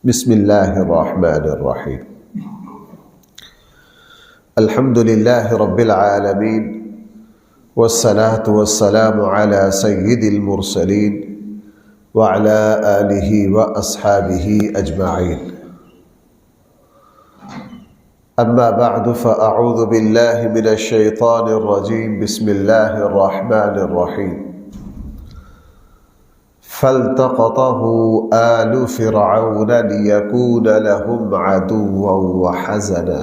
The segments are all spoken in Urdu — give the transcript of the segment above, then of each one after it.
بسم اللہ الرحمن الرحیم الحمد للہ رب العالمین والصلاة والسلام علی سید المرسلین وعلی آلہ واصحابہ اجمعین اما بعد فاعوذ باللہ من الشیطان الرجیم بسم اللہ الرحمن الرحیم فالتقطه آل فرعون ليكون لهم عدوا وحزنا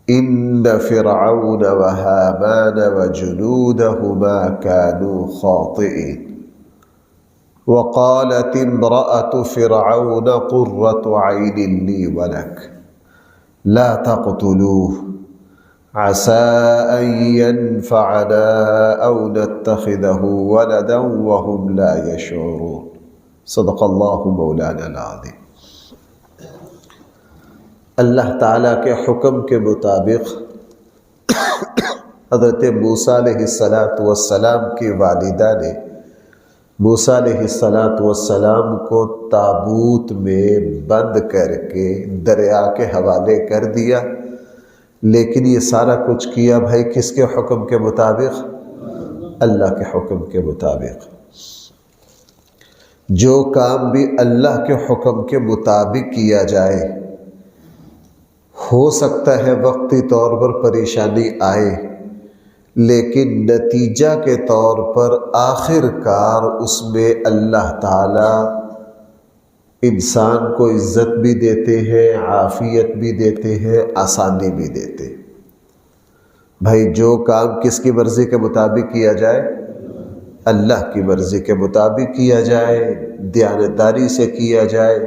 إن فرعون وهامان وجنودهما كانوا خاطئين وقالت امرأة فرعون قرة عين لي ولك لا تقتلوه عسى أن ينفعنا أو نتخذه ولدا وهم لا يشعرون صدق اللہ مولانا العظیم۔ اللہ تعالیٰ کے حکم کے مطابق حضرت موسیٰ علیہ السلام کی والدہ نے موسیٰ علیہ السلام کو تابوت میں بند کر کے دریا کے حوالے کر دیا، لیکن یہ سارا کچھ کیا بھائی کس کے حکم کے مطابق؟ اللہ کے حکم کے مطابق۔ جو کام بھی اللہ کے حکم کے مطابق کیا جائے، ہو سکتا ہے وقتی طور پر پریشانی آئے، لیکن نتیجہ کے طور پر آخر کار اس میں اللہ تعالیٰ انسان کو عزت بھی دیتے ہیں، عافیت بھی دیتے ہیں، آسانی بھی دیتے ہیں۔ بھائی جو کام کس کی مرضی کے مطابق کیا جائے؟ اللہ کی مرضی کے مطابق کیا جائے، دیانتداری سے کیا جائے،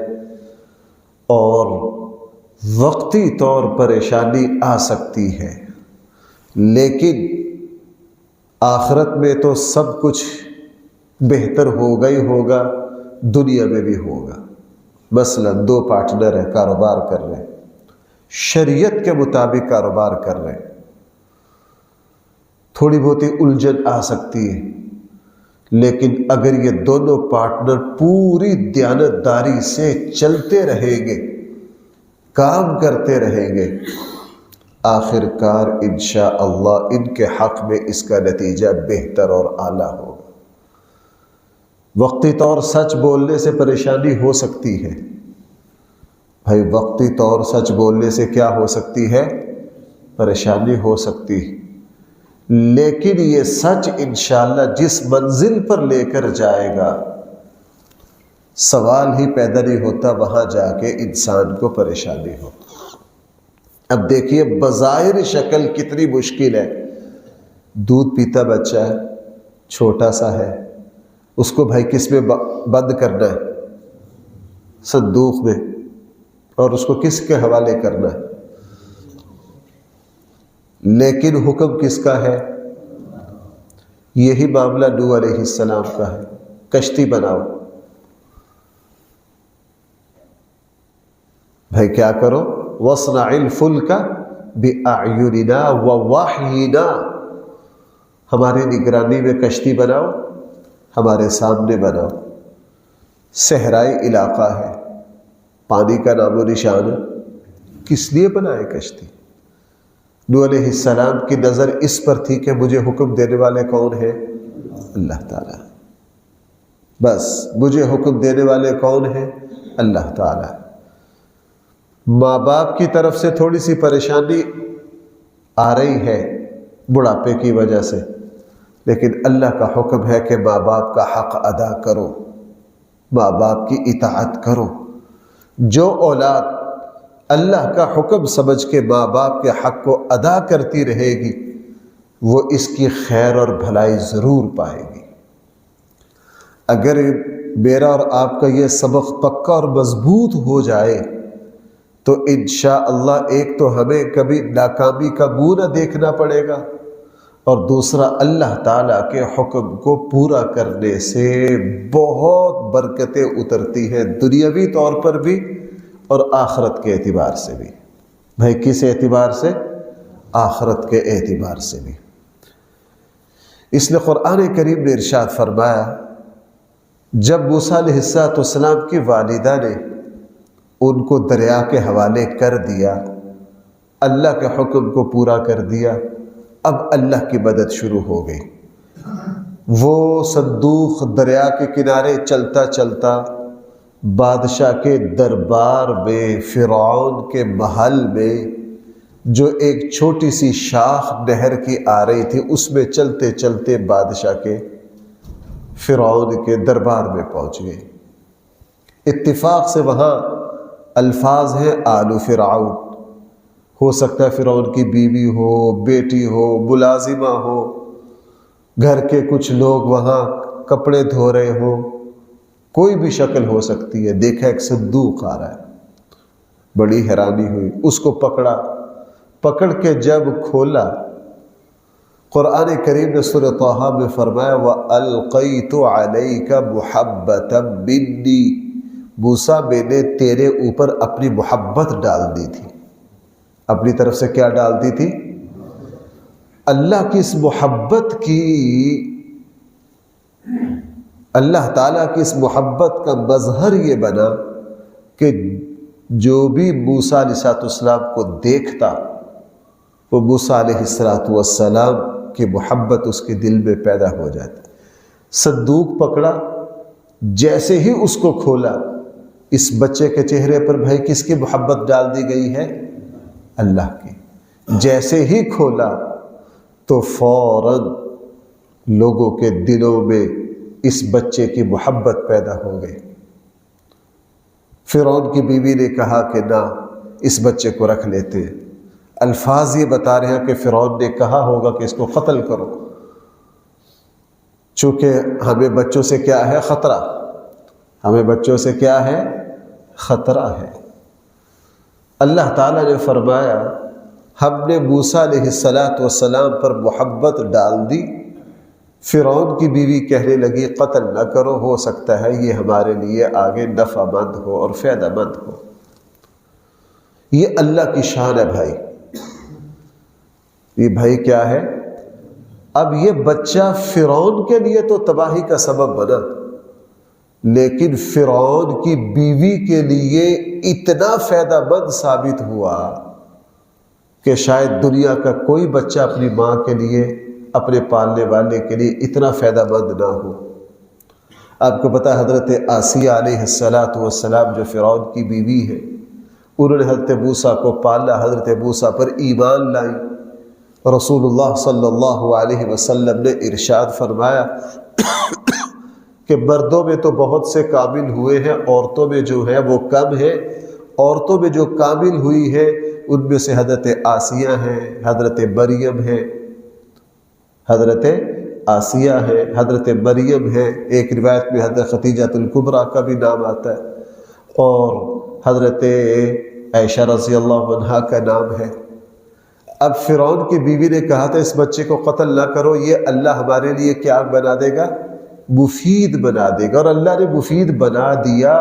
اور وقتی طور پریشانی آ سکتی ہے، لیکن آخرت میں تو سب کچھ بہتر ہوگا ہی ہوگا، دنیا میں بھی ہوگا۔ مثلا دو پارٹنر ہیں، کاروبار کر رہے ہیں، شریعت کے مطابق کاروبار کر رہے ہیں، تھوڑی بہت الجھن آ سکتی ہے، لیکن اگر یہ دونوں پارٹنر پوری دیانتداری سے چلتے رہیں گے، کام کرتے رہیں گے، آخر کار انشاءاللہ ان کے حق میں اس کا نتیجہ بہتر اور اعلیٰ ہوگا۔ وقتی طور سچ بولنے سے پریشانی ہو سکتی ہے بھائی، وقتی طور سچ بولنے سے کیا ہو سکتی ہے؟ پریشانی ہو سکتی ہے، لیکن یہ سچ انشاءاللہ جس منزل پر لے کر جائے گا، سوال ہی پیدا نہیں ہوتا وہاں جا کے انسان کو پریشانی ہو۔ اب دیکھیے بظاہر شکل کتنی مشکل ہے، دودھ پیتا بچہ ہے، چھوٹا سا ہے، اس کو بھائی کس میں بند کرنا ہے؟ صندوق میں، اور اس کو کس کے حوالے کرنا ہے؟ لیکن حکم کس کا ہے؟ یہی معاملہ نوح علیہ السلام کا ہے، کشتی بناؤ، بھائی کیا کرو؟ وَاصْنَعِ الْفُلْكَ بِأَعْيُنِنَا وَوَحْيِنَا، ہماری نگرانی میں کشتی بناؤ، ہمارے سامنے بناؤ۔ صحرائی علاقہ ہے، پانی کا نام و نشان ہے، کس لیے بنائے کشتی؟ نوح علیہ السلام کی نظر اس پر تھی کہ مجھے حکم دینے والے کون ہیں؟ اللہ تعالیٰ۔ بس مجھے حکم دینے والے کون ہیں؟ اللہ تعالیٰ۔ ماں باپ کی طرف سے تھوڑی سی پریشانی آ رہی ہے بڑھاپے کی وجہ سے، لیکن اللہ کا حکم ہے کہ ماں باپ کا حق ادا کرو، ماں باپ کی اطاعت کرو۔ جو اولاد اللہ کا حکم سمجھ کے ماں باپ کے حق کو ادا کرتی رہے گی، وہ اس کی خیر اور بھلائی ضرور پائے گی۔ اگر میرا اور آپ کا یہ سبق پکا اور مضبوط ہو جائے تو انشاءاللہ ایک تو ہمیں کبھی ناکامی کا منہ نہ دیکھنا پڑے گا، اور دوسرا اللہ تعالیٰ کے حکم کو پورا کرنے سے بہت برکتیں اترتی ہیں، دنیاوی طور پر بھی اور آخرت کے اعتبار سے بھی۔ بھائی کس اعتبار سے؟ آخرت کے اعتبار سے بھی۔ اس لیے قرآن کریم نے ارشاد فرمایا، جب موسیٰ علیہ السلام کی والدہ نے ان کو دریا کے حوالے کر دیا، اللہ کے حکم کو پورا کر دیا، اب اللہ کی مدد شروع ہو گئی۔ وہ صندوق دریا کے کنارے چلتا چلتا بادشاہ کے دربار میں، فرعون کے محل میں، جو ایک چھوٹی سی شاخ نہر کی آ رہی تھی، اس میں چلتے چلتے بادشاہ کے، فرعون کے دربار میں پہنچ گئے۔ اتفاق سے وہاں الفاظ ہیں آل فرعون، ہو سکتا ہے فرعون کی بیوی ہو، بیٹی ہو، ملازمہ ہو، گھر کے کچھ لوگ وہاں کپڑے دھو رہے ہو، کوئی بھی شکل ہو سکتی ہے۔ دیکھا ایک صندوق آ رہا ہے، بڑی حیرانی ہوئی، اس کو پکڑ کے جب کھولا، قرآن کریم نے سورہ طٰہٰ میں فرمایا وَأَلْقَيْتُ عَلَيْكَ مُحَبَّةً مِّنِّي، موسیٰ میں نے تیرے اوپر اپنی محبت ڈال دی تھی۔ اپنی طرف سے کیا ڈال دی تھی؟ اللہ کی اس محبت کی، اللہ تعالیٰ کی اس محبت کا مظہر یہ بنا کہ جو بھی موسیٰ علیہ السلام کو دیکھتا، وہ موسیٰ علیہ السلام کی محبت اس کے دل میں پیدا ہو جاتی۔ صندوق پکڑا، جیسے ہی اس کو کھولا، اس بچے کے چہرے پر بھائی کس کی محبت ڈال دی گئی ہے؟ اللہ کی۔ جیسے ہی کھولا تو فوراً لوگوں کے دلوں میں اس بچے کی محبت پیدا ہو گئی۔ فرعون کی بیوی نے کہا کہ نہ، اس بچے کو رکھ لیتے ہیں۔ الفاظ یہ بتا رہے ہیں کہ فرعون نے کہا ہوگا کہ اس کو قتل کرو، چونکہ ہمیں بچوں سے کیا ہے؟ خطرہ۔ ہمیں بچوں سے کیا ہے؟ خطرہ ہے۔ اللہ تعالیٰ نے فرمایا ہم نے موسیٰ علیہ السلام پر محبت ڈال دی۔ فرعون کی بیوی کہنے لگی قتل نہ کرو، ہو سکتا ہے یہ ہمارے لیے آگے نفع مند ہو اور فائدہ مند ہو۔ یہ اللہ کی شان ہے بھائی۔ یہ بھائی کیا ہے؟ اب یہ بچہ فرعون کے لیے تو تباہی کا سبب بنا، لیکن فرعون کی بیوی کے لیے اتنا فائدہ مند ثابت ہوا کہ شاید دنیا کا کوئی بچہ اپنی ماں کے لیے، اپنے پالنے والے کے لیے اتنا فائدہ مند نہ ہو۔ آپ کو پتہ حضرت آسیہ علیہ السلام جو فرعون کی بیوی ہے، انہوں نے حضرت موسیٰ کو پالا، حضرت موسیٰ پر ایمان لائی۔ رسول اللہ صلی اللہ علیہ وسلم نے ارشاد فرمایا کہ مردوں میں تو بہت سے کامل ہوئے ہیں، عورتوں میں جو ہے وہ کم ہے۔ عورتوں میں جو کامل ہوئی ہے ان میں سے حضرت آسیہ ہیں، حضرت مریم ہے، حضرت آسیہ ہے، حضرت مریم ہے، ایک روایت میں حضرت خدیجہ الکبریٰ کا بھی نام آتا ہے، اور حضرت عائشہ رضی اللہ عنہا کا نام ہے۔ اب فرعون کی بیوی نے کہا تھا اس بچے کو قتل نہ کرو، یہ اللہ ہمارے لیے کیا بنا دے گا؟ مفید بنا دے گا، اور اللہ نے مفید بنا دیا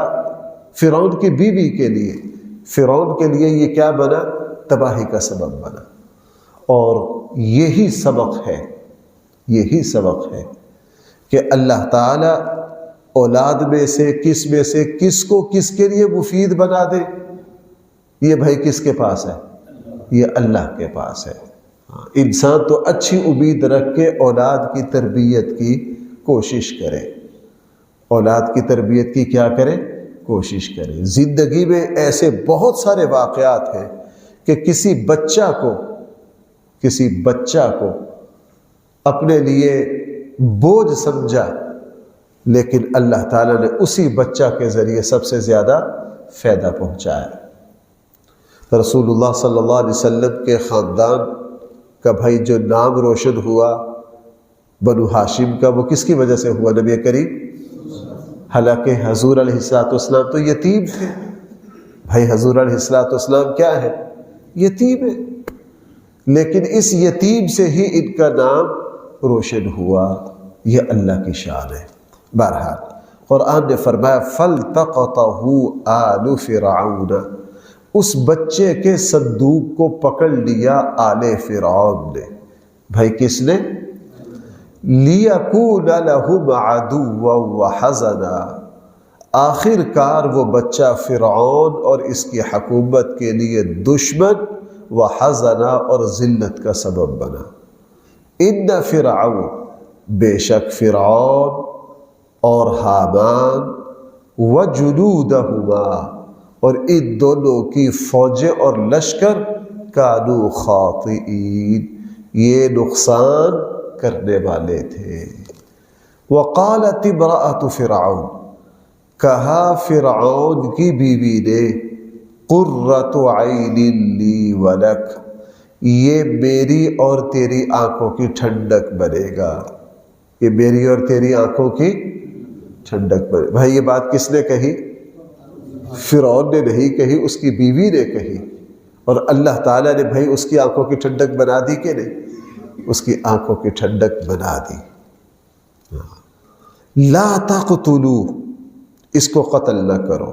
فرعون کی بیوی کے لیے۔ فرعون کے لیے یہ کیا بنا؟ تباہی کا سبب بنا۔ اور یہی سبق ہے کہ اللہ تعالیٰ اولاد میں سے کس کو کس کے لیے مفید بنا دے، یہ بھائی کس کے پاس ہے؟ یہ اللہ کے پاس ہے۔ انسان تو اچھی امید رکھ کے اولاد کی تربیت کی کوشش کرے، اولاد کی تربیت کی کیا کرے؟ کوشش کرے۔ زندگی میں ایسے بہت سارے واقعات ہیں کہ کسی بچہ کو اپنے لیے بوجھ سمجھا، لیکن اللہ تعالیٰ نے اسی بچہ کے ذریعے سب سے زیادہ فائدہ پہنچایا۔ رسول اللہ صلی اللہ علیہ وسلم کے خاندان کا بھائی جو نام روشن ہوا بنو ہاشم کا، وہ کس کی وجہ سے ہوا؟ نبی کریم، حالانکہ حضور علیہ السلام تو یتیم تھے۔ بھائی حضور علیہ السلام کیا ہے؟ یتیم ہے، لیکن اس یتیم سے ہی ان کا نام روشن ہوا۔ یہ اللہ کی شان ہے۔ بہرحال قرآن نے فرمایا فَالْتَقَطَهُ آلُ فِرْعَوْنَ، اس بچے کے صندوق کو پکڑ لیا آل فرعون نے۔ بھائی کس نے؟ لِيَكُونَ لَهُمْ عَدُوًّا وَحَزَنًا، آخر کار وہ بچہ فرعون اور اس کی حکومت کے لیے دشمن و حزنا اور ذلت کا سبب بنا۔ ان فرعون، بے شک فرعون اور حامان، وجنودہما، اور ان دونوں کی فوجیں اور لشکر، کانوا خاطئین، یہ نقصان کرنے والے تھے۔ وقالت امرأۃ فرعون، کہا فرعون کی بیوی نے، قرۃ عین لی ولک، یہ میری اور تیری آنکھوں کی ٹھنڈک بنے گا، یہ میری اور تیری آنکھوں کی ٹھنڈک بنے۔ بھائی یہ بات کس نے کہی؟ فرعون نے نہیں کہی، اس کی بیوی نے کہی، اور اللہ تعالیٰ نے بھائی اس کی آنکھوں کی ٹھنڈک بنا دی کہ نہیں؟ اس کی آنکھوں کی ٹھنڈک بنا دی۔ لا تقتلوہ، اس کو قتل نہ کرو،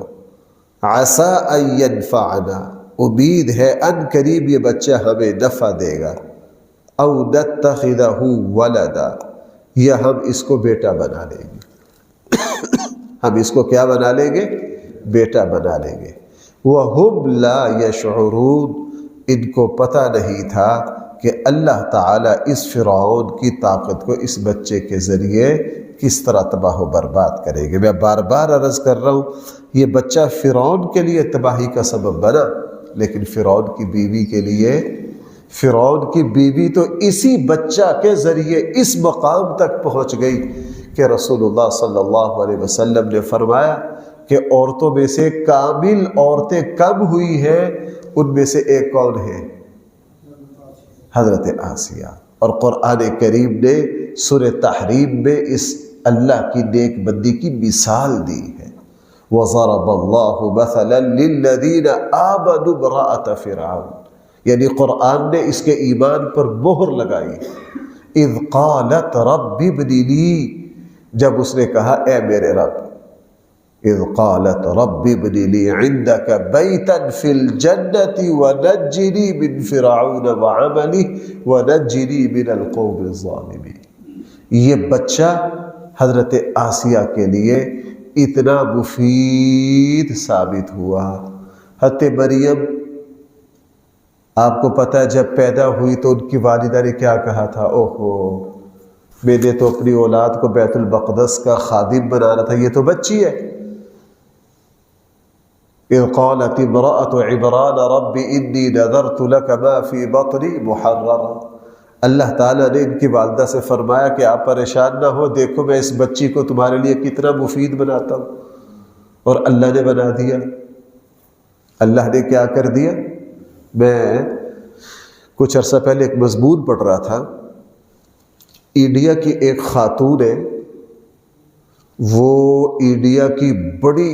عسیٰ ان ینفعنا، امید ہے ان قریب یہ بچہ ہمیں نفع دے گا، او نتخذہ ولدا، یا ہم اس کو بیٹا بنا لیں گے، ہم اس کو کیا بنا لیں گے؟ بیٹا بنا لیں گے۔ وَهُمْ لَا يَشْعُرُونَ، ان کو پتہ نہیں تھا کہ اللہ تعالیٰ اس فرعون کی طاقت کو اس بچے کے ذریعے کس طرح تباہ و برباد کرے گے۔ میں بار بار عرض کر رہا ہوں، یہ بچہ فرعون کے لیے تباہی کا سبب بنا، لیکن فرعون کی بیوی کے لیے، فرعون کی بیوی تو اسی بچہ کے ذریعے اس مقام تک پہنچ گئی کہ رسول اللہ صلی اللہ علیہ وسلم نے فرمایا کہ عورتوں میں سے کامل عورتیں کم ہوئی ہیں، ان میں سے ایک کون ہے؟ حضرت آسیہ۔ اور قرآن کریم نے سورہ تحریم میں اس اللہ کی نیک بندی کی مثال دی ہے۔ وَضَرَبَ اللَّهُ مَثَلًا لِلَّذِينَ آمَنُوا امْرَأَتَ فِرْعَوْنَ، یعنی قرآن نے اس کے ایمان پر مہر لگائی۔ اِذْ قَالَتْ رَبِّ ابْنِ لِي، جب اس نے کہا اے میرے رب، اِذْ قَالَتْ رَبِّ ابْنِ لِي عِنْدَكَ بَيْتًا فِي الْجَنَّةِ وَنَجِّنِي مِنْ فِرْعَوْنَ وَعَمَلِهِ وَنَجِّنِي مِنَ الْقَوْمِ الظَّالِمِينَ۔ یہ بچہ حضرت آسیہ کے لیے اتنا مفید ثابت ہوا۔ حضرت مریم، آپ کو پتہ ہے جب پیدا ہوئی تو ان کی والدہ نے کیا کہا تھا؟ اوہو، میں نے تو اپنی اولاد کو بیت المقدس کا خادم بنانا تھا، یہ تو بچی ہے۔ اِذْ قَالَتِ امْرَأَةُ عِمْرَانَ رَبِّ إِنِّي نَذَرْتُ لَكَ مَا فِي بَطْنِي مُحَرَّرًا۔ اللہ تعالیٰ نے ان کی والدہ سے فرمایا کہ آپ پریشان نہ ہو، دیکھو میں اس بچی کو تمہارے لیے کتنا مفید بناتا ہوں، اور اللہ نے بنا دیا۔ اللہ نے کیا کر دیا؟ میں کچھ عرصہ پہلے ایک مضمون پڑھ رہا تھا، انڈیا کی ایک خاتون ہے، وہ انڈیا کی بڑی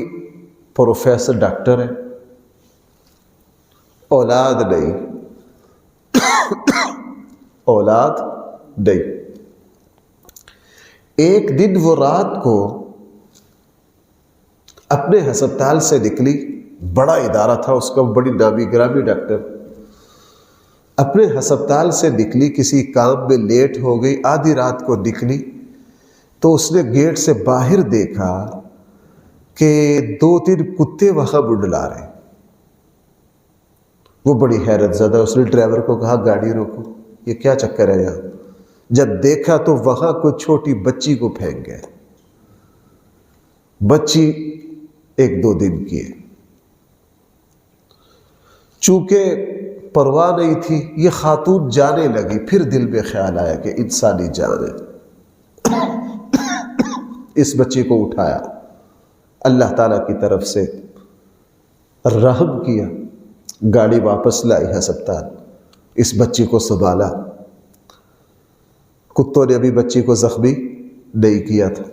پروفیسر ڈاکٹر ہے، اولاد نہیں، اولاد نہیں۔ ایک دن وہ رات کو اپنے ہسپتال سے نکلی، بڑا ادارہ تھا اس کا، بڑی نامی گرامی ڈاکٹر، اپنے ہسپتال سے نکلی، کسی کام میں لیٹ ہو گئی، آدھی رات کو نکلی تو اس نے گیٹ سے باہر دیکھا کہ 2-3 کتے وہاں منڈلا رہے۔ وہ بڑی حیرت زدہ، اس نے ڈرائیور کو کہا گاڑی روکو، یہ کیا چکر ہے یہاں؟ جب دیکھا تو وہاں کوئی چھوٹی بچی کو پھینک گئے، بچی 1-2 دن کی ہے۔ چونکہ پرواہ نہیں تھی، یہ خاتون جانے لگی، پھر دل میں خیال آیا کہ انسانی جان ہے، اس بچے کو اٹھایا، اللہ تعالیٰ کی طرف سے رحم کیا، گاڑی واپس لائی ہسپتال، اس بچی کو سنبھالا۔ کتوں نے ابھی بچی کو زخمی نہیں کیا تھا،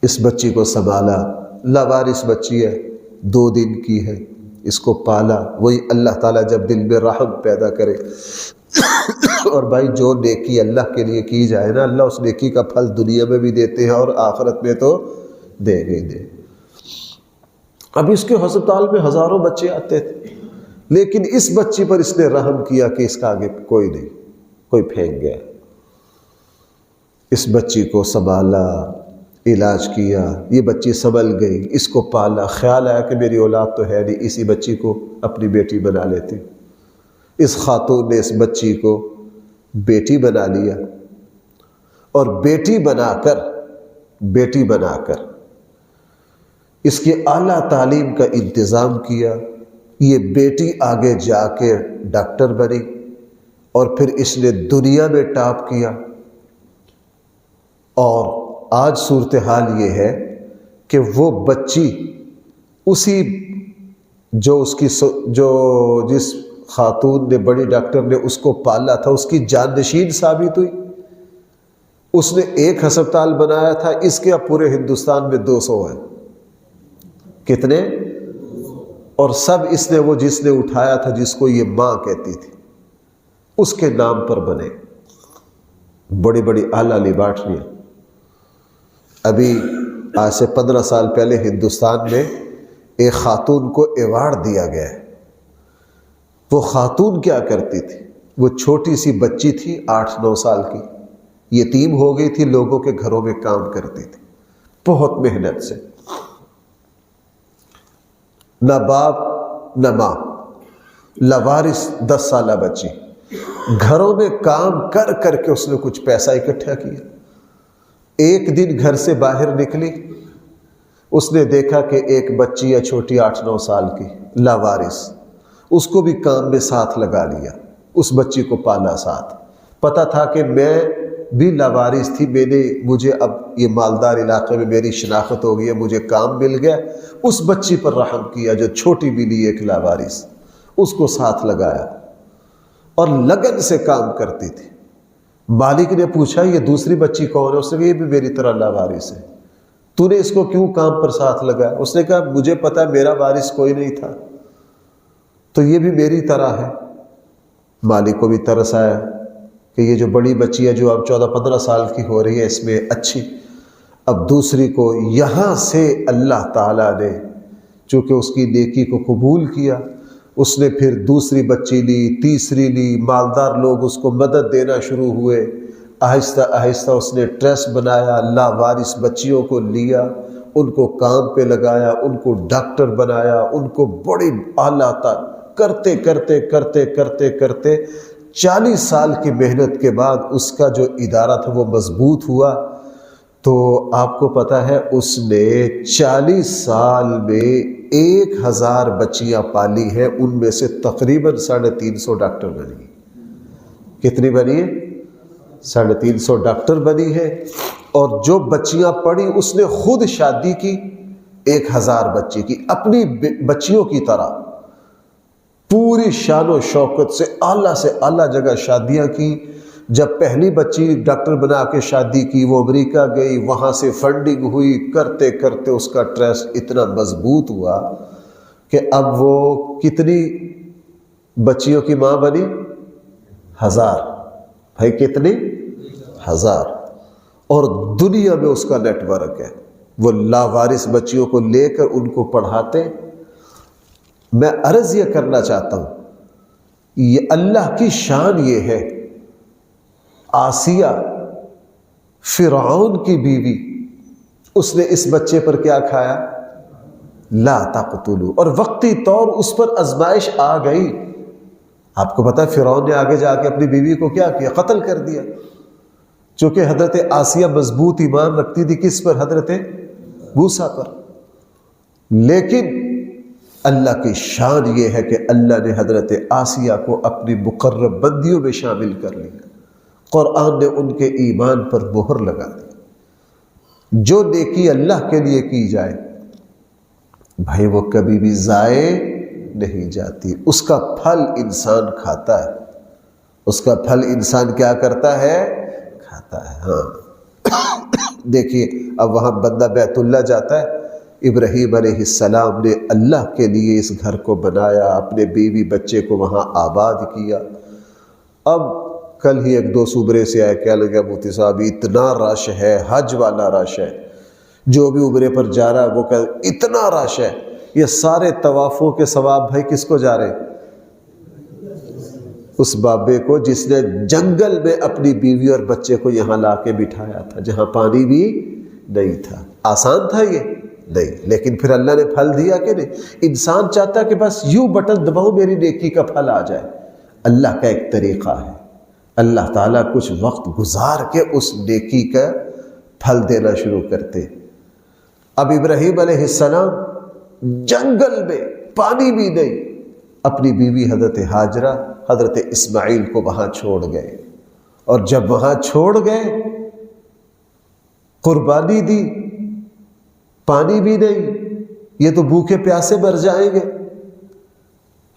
اس بچی کو سنبھالا، لاوارث بچی ہے، 2 دن کی ہے، اس کو پالا۔ وہی اللہ تعالیٰ جب دل میں رحم پیدا کرے، اور بھائی جو نیکی اللہ کے لیے کی جائے نا، اللہ اس نیکی کا پھل دنیا میں بھی دیتے ہیں اور آخرت میں تو دے گے دے۔ اب اس کے ہسپتال میں ہزاروں بچے آتے تھے، لیکن اس بچی پر اس نے رحم کیا کہ اس کا آگے کوئی نہیں، کوئی پھینک گیا۔ اس بچی کو سنبھالا، علاج کیا، یہ بچی سنبھل گئی، اس کو پالا، خیال آیا کہ میری اولاد تو ہے نہیں، اسی بچی کو اپنی بیٹی بنا لیتی۔ اس خاتون نے اس بچی کو بیٹی بنا لیا، اور بیٹی بنا کر اس کی اعلیٰ تعلیم کا انتظام کیا۔ یہ بیٹی آگے جا کے ڈاکٹر بنی، اور پھر اس نے دنیا میں ٹاپ کیا۔ اور آج صورتحال یہ ہے کہ وہ بچی اسی جس خاتون نے، بڑی ڈاکٹر نے اس کو پالا تھا، اس کی جانشین ثابت ہوئی۔ اس نے ایک ہسپتال بنایا تھا، اس کے اب پورے ہندوستان میں 200 ہیں۔ کتنے؟ اور سب اس نے، وہ جس نے اٹھایا تھا، جس کو یہ ماں کہتی تھی، اس کے نام پر بنے بڑی بڑی اعلیٰ لیبارٹریاں۔ ابھی آج سے 15 سال پہلے ہندوستان میں ایک خاتون کو ایوارڈ دیا گیا ہے۔ وہ خاتون کیا کرتی تھی؟ وہ چھوٹی سی بچی تھی، 8-9 سال کی، یتیم ہو گئی تھی، لوگوں کے گھروں میں کام کرتی تھی بہت محنت سے، نہ باپ نہ ماں، لاوارث 10 سالہ بچی، گھروں میں کام کر کر کے اس نے کچھ پیسہ اکٹھا کیا۔ ایک دن گھر سے باہر نکلی، اس نے دیکھا کہ ایک بچی ہے چھوٹی 8-9 سال کی، لاوارث، اس کو بھی کام میں ساتھ لگا لیا، اس بچی کو پالا ساتھ۔ پتہ تھا کہ میں بھی لاوارث تھی، مجھے اب یہ مالدار علاقے میں میری شناخت ہو گئی ہے، مجھے کام مل گیا، اس بچی پر رحم کیا جو چھوٹی ملی ایک لاوارث، اس کو ساتھ لگایا اور لگن سے کام کرتی تھی۔ مالک نے پوچھا یہ دوسری بچی کون ہے؟ اس نے کہا یہ بھی میری طرح لاوارث ہے، تو نے اس کو کیوں کام پر ساتھ لگایا؟ اس نے کہا مجھے پتا ہے میرا وارث کوئی نہیں تھا، تو یہ بھی میری طرح ہے۔ مالک کو بھی ترس آیا کہ یہ جو بڑی بچی ہے جو اب 14-15 سال کی ہو رہی ہے، اس میں اچھی، اب دوسری کو یہاں سے اللہ تعالیٰ نے چونکہ اس کی نیکی کو قبول کیا، اس نے پھر دوسری بچی لی، تیسری لی، مالدار لوگ اس کو مدد دینا شروع ہوئے، آہستہ آہستہ اس نے ٹرسٹ بنایا، لاوارث بچیوں کو لیا، ان کو کام پہ لگایا، ان کو ڈاکٹر بنایا، ان کو بڑی اعلیٰ کرتے کرتے کرتے کرتے کرتے 40 سال کی محنت کے بعد اس کا جو ادارہ تھا وہ مضبوط ہوا۔ تو آپ کو پتہ ہے اس نے 40 سال میں 1000 بچیاں پالی ہیں، ان میں سے تقریباً 350 ڈاکٹر بنی۔ کتنی بنی ہے؟ 350 ڈاکٹر بنی ہے۔ اور جو بچیاں پڑھی اس نے خود شادی کی، 1000 بچی کی، اپنی بچیوں کی طرح پوری شان و شوکت سے اعلیٰ جگہ شادیاں کی۔ جب پہلی بچی ڈاکٹر بنا کے شادی کی، وہ امریکہ گئی، وہاں سے فنڈنگ ہوئی، کرتے کرتے اس کا ٹرسٹ اتنا مضبوط ہوا کہ اب وہ کتنی بچیوں کی ماں بنی؟ 1000۔ بھائی کتنی؟ 1000۔ اور دنیا میں اس کا نیٹ ورک ہے، وہ لاوارث بچیوں کو لے کر ان کو پڑھاتے۔ میں عرض یہ کرنا چاہتا ہوں، یہ اللہ کی شان یہ ہے۔ آسیہ فرعون کی بیوی، اس نے اس بچے پر کیا کھایا؟ لا تقتلوا، اور وقتی طور اس پر آزمائش آ گئی۔ آپ کو پتا ہے فرعون نے آگے جا کے اپنی بیوی کو کیا کیا؟ قتل کر دیا۔ چونکہ حضرت آسیہ مضبوط ایمان رکھتی تھی، کس پر؟ حضرت موسیٰ پر۔ لیکن اللہ کی شان یہ ہے کہ اللہ نے حضرت آسیہ کو اپنی مقرب بندیوں میں شامل کر لیا۔ قرآن نے ان کے ایمان پر مہر لگا دی۔ جو نیکی اللہ کے لیے کی جائے بھائی وہ کبھی بھی ضائع نہیں جاتی، اس کا پھل انسان کھاتا ہے، اس کا پھل انسان کیا کرتا ہے؟ کھاتا ہے۔ ہاں دیکھیے اب وہاں بندہ بیت اللہ جاتا ہے، ابراہیم علیہ السلام نے اللہ کے لیے اس گھر کو بنایا، اپنے بیوی بچے کو وہاں آباد کیا۔ اب کل ہی 1-2 صوبے سے آئے، کہنے لگا مفتی صاحب اتنا رش ہے، حج والا رش ہے، جو بھی عمرے پر جا رہا ہے وہ کہ اتنا رش ہے، یہ سارے طوافوں کے ثواب بھائی کس کو جا رہے؟ اس بابے کو جس نے جنگل میں اپنی بیوی اور بچے کو یہاں لا کے بٹھایا تھا، جہاں پانی بھی نہیں تھا۔ آسان تھا یہ؟ نہیں، لیکن پھر اللہ نے پھل دیا کہ نہیں؟ انسان چاہتا کہ بس یوں بٹن دباؤ میری نیکی کا پھل آ جائے، اللہ کا ایک طریقہ ہے، اللہ تعالیٰ کچھ وقت گزار کے اس نیکی کا پھل دینا شروع کرتے۔ اب ابراہیم علیہ السلام جنگل میں، پانی بھی نہیں، اپنی بیوی حضرت ہاجرہ، حضرت اسماعیل کو وہاں چھوڑ گئے، اور جب وہاں چھوڑ گئے قربانی دی، پانی بھی نہیں، یہ تو بھوکے پیاسے مر جائیں گے۔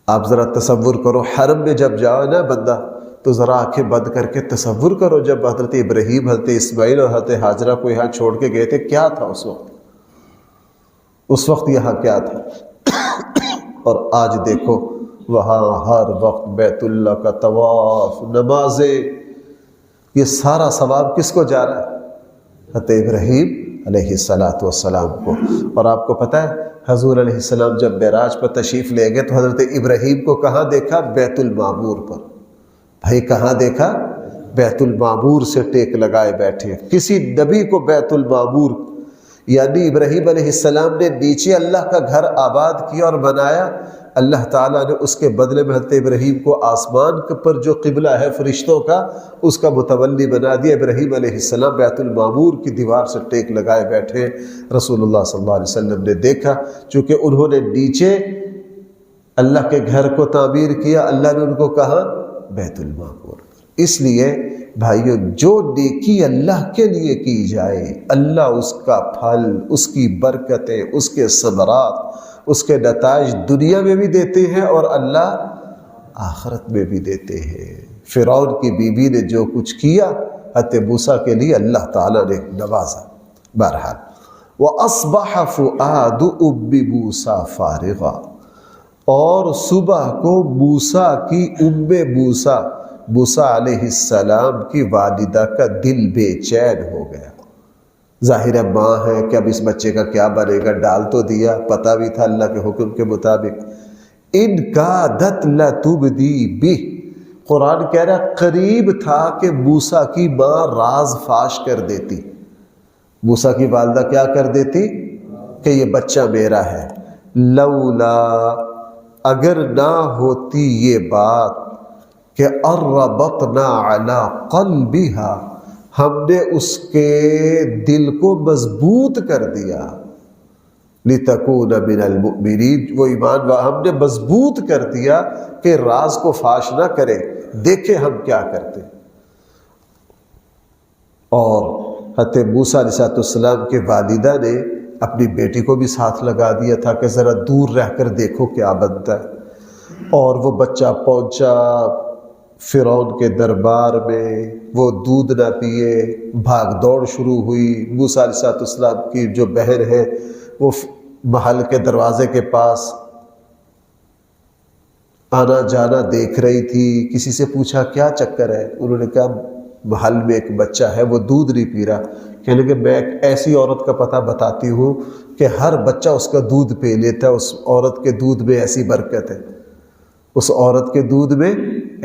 آپ ذرا تصور کرو، حرم میں جب جاؤ نا بندہ تو ذرا آنکھیں بند کر کے تصور کرو، جب حضرت ابراہیم، حضرت اسماعیل اور حضرت ہاجرہ کو یہاں چھوڑ کے گئے تھے، کیا تھا اس وقت یہاں کیا تھا؟ اور آج دیکھو وہاں ہر وقت بیت اللہ کا طواف، نمازیں، یہ سارا ثواب کس کو جا رہا ہے؟ حضرت ابراہیم علیہ السلام کو۔ اور آپ کو پتہ ہے حضور علیہ السلام جب معراج پر تشریف لے گئے تو حضرت ابراہیم کو کہاں دیکھا؟ بیت المعمور پر۔ بھائی کہاں دیکھا؟ بیت المعمور سے ٹیک لگائے بیٹھے۔ کسی نبی کو بیت المعمور، یعنی ابراہیم علیہ السلام نے نیچے اللہ کا گھر آباد کیا اور بنایا، اللہ تعالیٰ نے اس کے بدلے میں حضرت ابراہیم کو آسمان پر جو قبلہ ہے فرشتوں کا، اس کا متولی بنا دیا۔ ابراہیم علیہ السلام بیت المعمور کی دیوار سے ٹیک لگائے بیٹھے۔ رسول اللہ صلی اللہ علیہ وسلم نے دیکھا، چونکہ انہوں نے نیچے اللہ کے گھر کو تعمیر کیا، اللہ نے ان کو کہا بیت المعمور۔ اس لیے بھائیو، جو نیکی اللہ کے لیے کی جائے، اللہ اس کا پھل، اس کی برکتیں، اس کے ثمرات، اس کے نتائج دنیا میں بھی دیتے ہیں اور اللہ آخرت میں بھی دیتے ہیں۔ فرعون کی بیوی نے جو کچھ کیا، حضرت موسیٰ کے لیے اللہ تعالیٰ نے نوازا۔ بہرحال وَأَصْبَحَ فُؤَادُ أُمِّ مُوسَىٰ فَارِغًا، اور صبح کو موسیٰ کی موسیٰ علیہ السلام کی والدہ کا دل بے چین ہو گیا۔ ظاہر ہے ماں ہے کہ اب اس بچے کا کیا بنے گا، ڈال تو دیا، پتہ بھی تھا اللہ کے حکم کے مطابق۔ ان کادت لتبدی بہ، قرآن کہہ رہا قریب تھا کہ موسیٰ کی ماں راز فاش کر دیتی، موسیٰ کی والدہ کیا کر دیتی کہ یہ بچہ میرا ہے۔ لولا، اگر نہ ہوتی یہ بات کہ اربطنا علی قلبہا، ہم نے اس کے دل کو مضبوط کر دیا، لتکون من المؤمنین، وہ ایمان ہم نے مضبوط کر دیا کہ راز کو فاش نہ کرے، دیکھیں ہم کیا کرتے۔ اور حضرت موسیٰ علیہ السلام کے والدہ نے اپنی بیٹی کو بھی ساتھ لگا دیا تھا کہ ذرا دور رہ کر دیکھو کیا بنتا ہے۔ اور وہ بچہ پہنچا فرعون کے دربار میں، وہ دودھ نہ پیے، بھاگ دوڑ شروع ہوئی۔ موسیٰ علیہ السلام کی جو بہن ہے وہ محل کے دروازے کے پاس آنا جانا دیکھ رہی تھی، کسی سے پوچھا کیا چکر ہے؟ انہوں نے کہا محل میں ایک بچہ ہے وہ دودھ نہیں پی رہا۔ کہنے کہ میں ایک ایسی عورت کا پتہ بتاتی ہوں کہ ہر بچہ اس کا دودھ پی لیتا ہے، اس عورت کے دودھ میں ایسی برکت ہے، اس عورت کے دودھ میں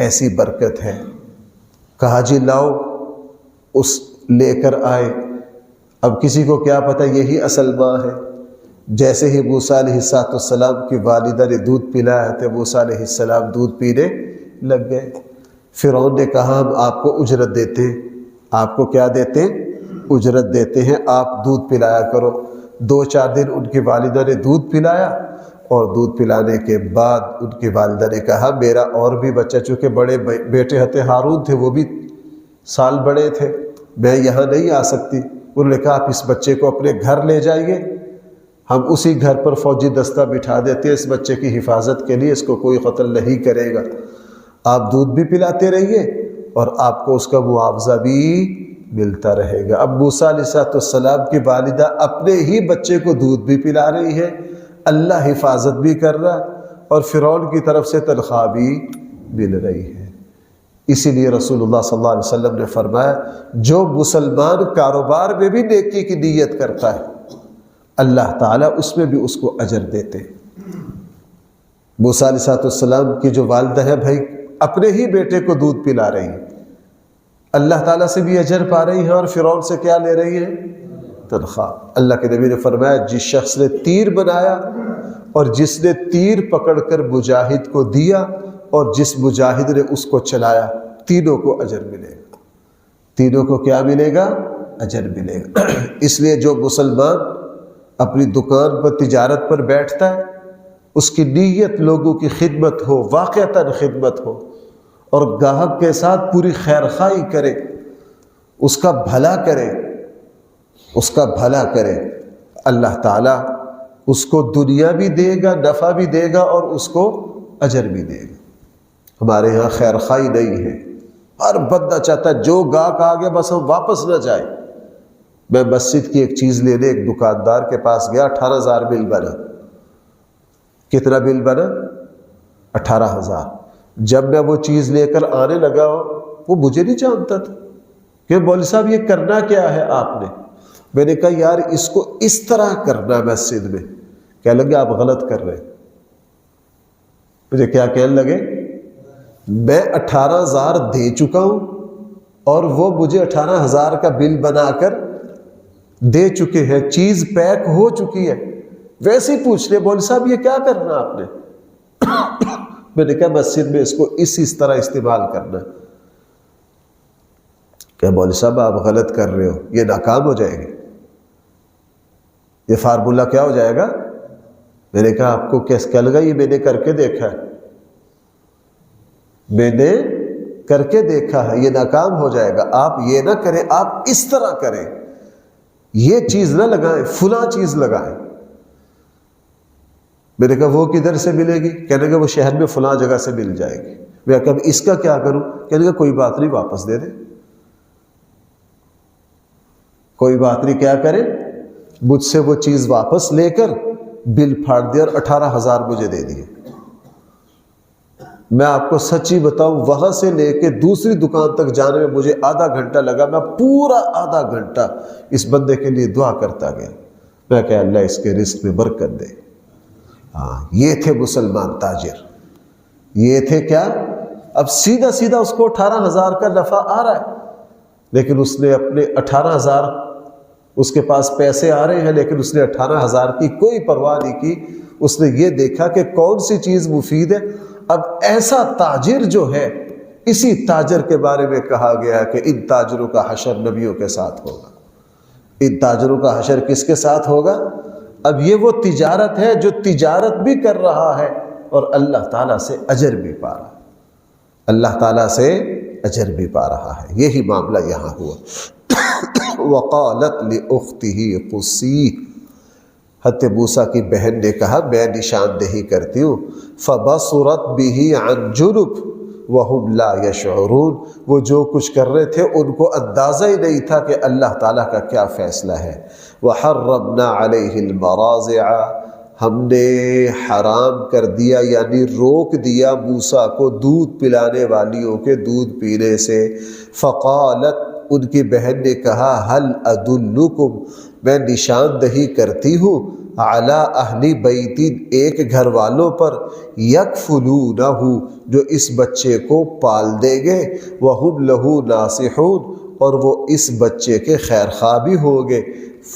ایسی برکت ہے۔ کہا جی لاؤ، اس لے کر آئے۔ اب کسی کو کیا پتہ یہی اصل ماں ہے۔ جیسے ہی موسیٰ علیہ السلام کی والدہ نے دودھ پلایا تو موسیٰ علیہ السلام دودھ پینے لگ گئے۔ فرعون نے کہا ہم آپ کو اجرت دیتے ہیں۔ آپ کو کیا دیتے ہیں؟ اجرت دیتے ہیں، آپ دودھ پلایا کرو۔ 2-4 دن ان کی والدہ نے دودھ پلایا، اور دودھ پلانے کے بعد ان کی والدہ نے کہا میرا اور بھی بچہ، چونکہ بڑے بیٹے حضرت ہارون تھے، وہ بھی سال بڑے تھے، میں یہاں نہیں آ سکتی۔ انہوں نے کہا آپ اس بچے کو اپنے گھر لے جائیے، ہم اسی گھر پر فوجی دستہ بٹھا دیتے ہیں اس بچے کی حفاظت کے لیے، اس کو کوئی قتل نہیں کرے گا، آپ دودھ بھی پلاتے رہیے اور آپ کو اس کا معاوضہ بھی ملتا رہے گا۔ اب موسیٰ علیہ السلام کی والدہ اپنے ہی بچے کو دودھ بھی پلا رہی ہے، اللہ حفاظت بھی کر رہا، اور فرعون کی طرف سے تنخواہ بھی مل رہی ہے۔ اسی لیے رسول اللہ صلی اللہ علیہ وسلم نے فرمایا جو مسلمان کاروبار میں بھی نیکی کی نیت کرتا ہے اللہ تعالیٰ اس میں بھی اس کو اجر دیتے ہیں۔ موسیٰ علیہ السلام کی جو والدہ ہے بھائی اپنے ہی بیٹے کو دودھ پلا رہی ہے، اللہ تعالیٰ سے بھی اجر پا رہی ہے، اور فرعون سے کیا لے رہی ہے؟ تنخواہ۔ اللہ کے نبی نے فرمایا جس شخص نے تیر بنایا اور جس نے تیر پکڑ کر مجاہد کو دیا اور جس مجاہد نے اس کو چلایا، تینوں کو اجر ملے گا۔ تینوں کو کیا ملے گا؟ اجر ملے گا۔ اس لیے جو مسلمان اپنی دکان پر تجارت پر بیٹھتا ہے، اس کی نیت لوگوں کی خدمت ہو، واقعتاً خدمت ہو، اور گاہک کے ساتھ پوری خیرخواہی کرے، اس کا بھلا کرے، اس کا بھلا کرے، اللہ تعالیٰ اس کو دنیا بھی دے گا، نفع بھی دے گا، اور اس کو اجر بھی دے گا۔ ہمارے ہاں خیرخواہی نہیں ہے، ہر بندہ چاہتا ہے جو گاہک آ گیا بس ہم واپس نہ جائیں۔ میں مسجد کی ایک چیز لینے ایک دکاندار کے پاس گیا، 18,000 بل بنا۔ کتنا بل بنا؟ 18,000۔ جب میں وہ چیز لے کر آنے لگا، وہ مجھے نہیں جانتا تھا کہ مولوی صاحب یہ کرنا کیا ہے آپ نے؟ میں نے کہا یار اس کو اس طرح کرنا مسجد میں۔ کہنے لگے آپ غلط کر رہے ہیں۔ مجھے کیا کہنے لگے؟ میں 18,000 دے چکا ہوں اور وہ مجھے 18,000 کا بل بنا کر دے چکے ہیں، چیز پیک ہو چکی ہے، ویسے ہی پوچھ رہے مولوی صاحب یہ کیا کرنا آپ نے؟ میں نے کہا مسجد میں اس کو اس طرح استعمال کرنا۔ کہ مولوی صاحب آپ غلط کر رہے ہو، یہ ناکام ہو جائے گی، یہ فارمولہ کیا ہو جائے گا؟ میں نے کہا آپ کو کیسے کیا لگا؟ یہ میں نے کر کے دیکھا ہے، میں نے کر کے دیکھا ہے، یہ ناکام ہو جائے گا۔ آپ یہ نہ کریں، آپ اس طرح کریں، یہ چیز نہ لگائیں، فلاں چیز لگائیں۔ میں نے کہا وہ کدھر سے ملے گی؟ کہنے کہ وہ شہر میں فلاں جگہ سے مل جائے گی۔ میں کہا اس کا کیا کروں؟ کہنے کہ کوئی بات نہیں، واپس دے دیں۔ کوئی بات نہیں، کیا کرے؟ مجھ سے وہ چیز واپس لے کر بل پھاڑ دیا اور 18,000 مجھے دے دیے۔ میں آپ کو سچی بتاؤں، وہاں سے لے کے دوسری دکان تک جانے میں مجھے آدھا گھنٹہ لگا۔ میں پورا آدھا گھنٹہ اس بندے کے لیے دعا کرتا گیا۔ میں کہ اللہ اس کے رزق میں برکت دے۔ ہاں، یہ تھے مسلمان تاجر، یہ تھے کیا؟ اب سیدھا سیدھا اس کو 18,000 کا نفع آ رہا ہے، لیکن اس نے اپنے 18,000، اس کے پاس پیسے آ رہے ہیں لیکن اس نے 18,000 کی کوئی پرواہ نہیں کی۔ اس نے یہ دیکھا کہ کون سی چیز مفید ہے۔ اب ایسا تاجر جو ہے، اسی تاجر کے بارے میں کہا گیا ہے کہ ان تاجروں کا حشر نبیوں کے ساتھ ہوگا۔ ان تاجروں کا حشر کس کے ساتھ ہوگا؟ اب یہ وہ تجارت ہے جو تجارت بھی کر رہا ہے اور اللہ تعالیٰ سے اجر بھی پا رہا ہے، اللہ تعالیٰ سے اجر بھی پا رہا ہے۔ یہی معاملہ یہاں ہوا۔ وقالت لأختہ قصی، حضرت موسیٰ کی بہن نے کہا میں نشاندہی کرتی ہوں۔ فبصرت بہ عن جنب وہم لا یشعرون، وہ جو کچھ کر رہے تھے ان کو اندازہ ہی نہیں تھا کہ اللہ تعالیٰ کا کیا فیصلہ ہے۔ وحرمنا علیہ المراضع، ہم نے حرام کر دیا یعنی روک دیا موسیٰ کو دودھ پلانے والیوں کے دودھ پینے سے۔ فقالت، ان کی بہن نے کہا هل ادلکم، میں نشاندہی کرتی ہوں، علی اہل بیت، ایک گھر والوں پر، یکفلونہ، جو اس بچے کو پال دیں گے، وہم لہ ناصحون، اور وہ اس بچے کے خیر خواہ بھی ہوں گے۔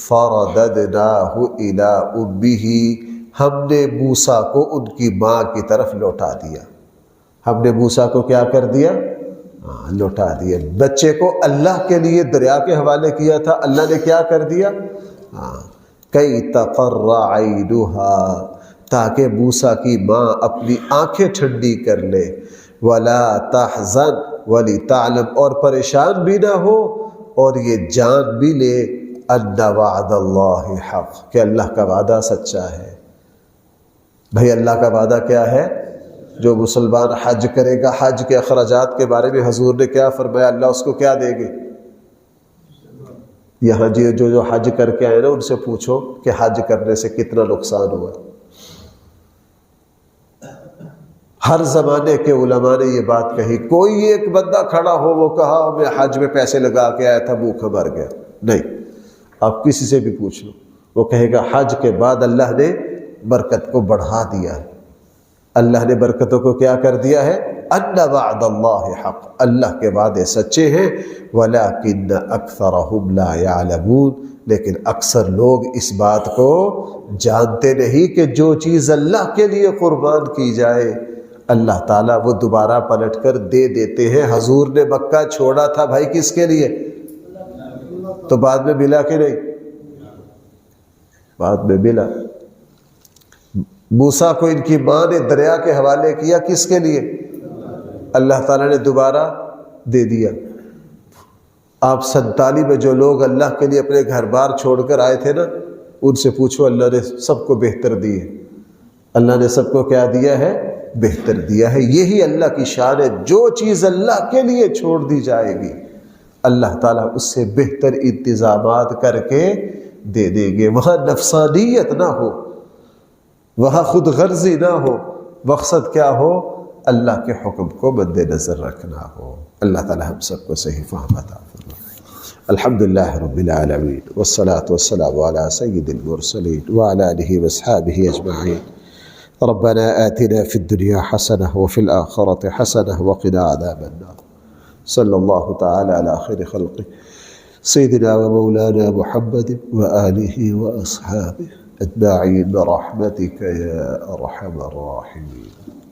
فرددناہ الی امہ، ہم نے موسیٰ کو ان کی ماں کی طرف لوٹا دیا۔ ہم نے موسیٰ کو کیا کر دیا؟ لوٹا دیا۔ بچے کو اللہ کے لیے دریا کے حوالے کیا تھا، اللہ نے کیا کر دیا؟ کئی تقر عینہا، تاکہ موسیٰ کی ماں اپنی آنکھیں ٹھنڈی کر لے، ولا تحزن ولتعلم، اور پریشان بھی نہ ہو اور یہ جان بھی لے، ان وعد اللہ حق، کہ اللہ کا وعدہ سچا ہے۔ بھئی اللہ کا وعدہ کیا ہے؟ جو مسلمان حج کرے گا، حج کے اخراجات کے بارے میں حضور نے کیا فرمایا؟ اللہ اس کو کیا دے گے؟ یہاں جو حج کر کے آئے نا ان سے پوچھو کہ حج کرنے سے کتنا نقصان ہوا۔ ہر زمانے کے علماء نے یہ بات کہی، کوئی ایک بندہ کھڑا ہو وہ کہا میں حج میں پیسے لگا کے آیا تھا بھوکا مر گیا، نہیں۔ آپ کسی سے بھی پوچھ لو، وہ کہے گا حج کے بعد اللہ نے برکت کو بڑھا دیا ہے، اللہ نے برکتوں کو کیا کر دیا ہے؟ ان وعد اللہ حق، اللہ کے وعدے سچے ہیں، ولکن اکثرہم لا یعلمون، لیکن اکثر لوگ اس بات کو جانتے نہیں کہ جو چیز اللہ کے لیے قربان کی جائے اللہ تعالیٰ وہ دوبارہ پلٹ کر دے دیتے ہیں۔ حضور نے مکہ چھوڑا تھا بھائی کس کے لیے؟ تو بعد میں ملا کہ نہیں؟ بعد میں ملا۔ موسیٰ کو ان کی ماں نے دریا کے حوالے کیا کس کے لیے؟ اللہ تعالیٰ نے دوبارہ دے دیا۔ آپ 47 میں جو لوگ اللہ کے لیے اپنے گھر بار چھوڑ کر آئے تھے نا، ان سے پوچھو اللہ نے سب کو بہتر دی ہے۔ اللہ نے سب کو کیا دیا ہے؟ بہتر دیا ہے۔ یہی اللہ کی شان ہے، جو چیز اللہ کے لیے چھوڑ دی جائے گی اللہ تعالیٰ اس سے بہتر انتظامات کر کے دے دیں گے۔ وہاں نفسانیت نہ ہو، وہاں خود غرضی نہ ہو، مقصد کیا ہو؟ اللہ کے حکم کو مد نظر رکھنا ہو۔ اللہ تعالیٰ ہم سب کو صحیح فہم عطا فرمائے۔ الحمدللہ رب العالمین والصلاة والسلام علی سید المرسلین وعلی آلہ واصحابہ اجمعین۔ ربنا آتنا فی الدنیا حسنہ وفی الآخرۃ حسنہ وقنا عذاب النار۔ صلی اللہ تعالی علی خیر خلقہ سیدنا ومولانا محمد وآلہ واصحابہ اجمعین برحمتک یا ارحم الراحمین۔